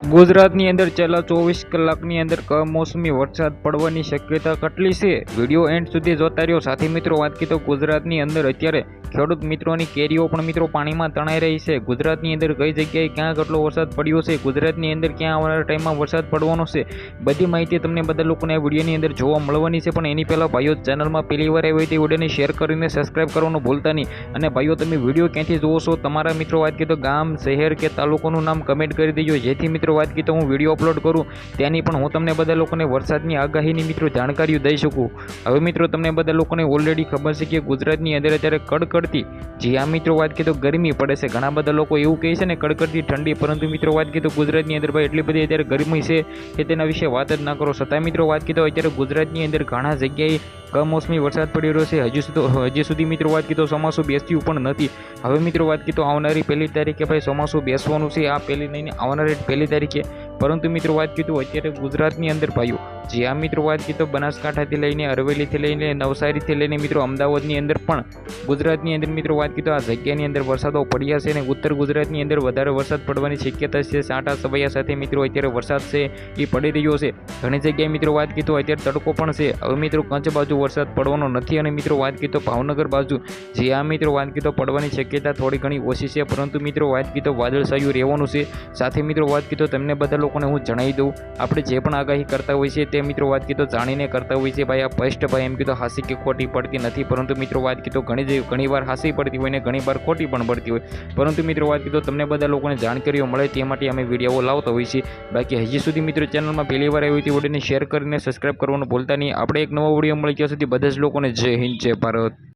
ગુજરાતની અંદર છેલ્લા 24 કલાકની અંદર કમોસમી વરસાદ પડવાની શક્યતા કેટલી છે? વિડીયો એન્ડ સુધી જોતા રહ્યો. સાથી મિત્રો, વાત કરીએ તો ગુજરાતની અંદર અત્યારે ખેડૂત મિત્રોની કેરીઓ પણ મિત્રો પાણીમાં તણાઈ રહી છે. ગુજરાતની અંદર કઈ જગ્યાએ ક્યાં કેટલો વરસાદ પડ્યો છે, ગુજરાતની અંદર ક્યાં આવનારા ટાઈમમાં વરસાદ પડવાનો છે, બધી માહિતી તમને બધા લોકોને આ વિડીયોની અંદર જોવા મળવાની છે. પણ એની પહેલાં ભાઈઓ, ચેનલમાં પહેલી વાર આવી હોય તે વિડીયોને શેર કરીને સબસ્ક્રાઈબ કરવાનું ભૂલતા નહીં. અને ભાઈઓ, તમે વિડીયો ક્યાંથી જોવો છો, તમારા મિત્રો વાત કરીએ તો ગામ, શહેર કે તાલુકાનું નામ કમેન્ટ કરી દેજો, જેથી મિત્રો વાત કરીએ તો હું વિડીયો અપલોડ કરું ત્યાંની પણ હું તમને બધા લોકોને વરસાદની આગાહીની મિત્રો જાણકારીઓ દઈ શકું. હવે મિત્રો, તમને બધા લોકોને ઓલરેડી ખબર છે કે ગુજરાતની અંદર અત્યારે કડકડતી, જે આ મિત્રો વાત કરીએ તો ગરમી પડે છે. ઘણા બધા લોકો એવું કહે છે ને કડકડતી ઠંડી, પરંતુ મિત્રો વાત કરીએ તો ગુજરાતની અંદર ભાઈ એટલી બધી અત્યારે ગરમી છે કે તેના વિશે વાત જ ના કરો. છતાં મિત્રો વાત કરીએ તો અત્યારે ગુજરાતની અંદર ઘણા જગ્યાએ કમોસમી વરસાદ પડી રહ્યો છે. હજી સુધી મિત્રો વાત કરીએ તો ચોમાસું બેસ્યું પણ નથી. હવે મિત્રો વાત કરીએ તો આવનારી 1 તારીખે ભાઈ ચોમાસું બેસવાનું છે. આ પહેલી નહીં, આવનારી 1 તારીખે. પરંતુ મિત્રો વાત કરીએ તો અત્યારે ગુજરાતની અંદર ભાઈઓ, જે આ મિત્રો વાત કરીએ તો બનાસકાંઠાથી લઈને અરવલ્લીથી લઈને નવસારીથી લઈને મિત્રો અમદાવાદની અંદર પણ ગુજરાતની અંદર મિત્રો વાત કરીએ તો આ જગ્યાની અંદર વરસાદો પડ્યા છે. અને ઉત્તર ગુજરાતની અંદર વધારે વરસાદ પડવાની શક્યતા છે. સાંટા સવૈયા સાથે મિત્રો અત્યારે વરસાદ છે એ પડી રહ્યો છે. ઘણી જગ્યાએ મિત્રો વાત કરીએ તો અત્યારે તડકો પણ છે. હવે મિત્રો કચ્છ બાજુ વરસાદ પડવાનો નથી. અને મિત્રો વાત કરીએ તો ભાવનગર બાજુ, જે આ મિત્રો વાત કરીએ તો પડવાની શક્યતા થોડી ઘણી ઓછી છે. પરંતુ મિત્રો વાત કરીએ તો વાદળછાયું રહેવાનું છે. સાથે મિત્રો વાત કરીએ તો તમને બધા લોકોને હું જણાવી દઉં, આપણે જે પણ આગાહી કરતા હોય છે તે મિત્રો વાત કરીએ તો જાણીને કરતા હોય છે. ભાઈ આ ફર્સ્ટ ભાઈ એમ કીધું હાસી કે ખોટી પડતી નથી. પરંતુ મિત્રો વાત કરીએ તો ઘણી વાર હાસી પડતી હોય ને ઘણી વાર ખોટી પણ પડતી હોય. પરંતુ મિત્રો વાત કરીએ તો તમને બધા લોકોને જાણકારીઓ મળે તે માટે અમે વિડીયો લાવતા હોઈએ છીએ. બાકી હજી સુધી મિત્રો ચેનલમાં પહેલી વાર આવી હતી વિડીયોને શેર કરીને સબસ્ક્રાઈબ કરવાનું ભૂલતા નહીં. આપણે એક નવો વિડીયો મળી, ત્યાં સુધી બધા જ લોકોને જય હિન્દ, જય ભારત.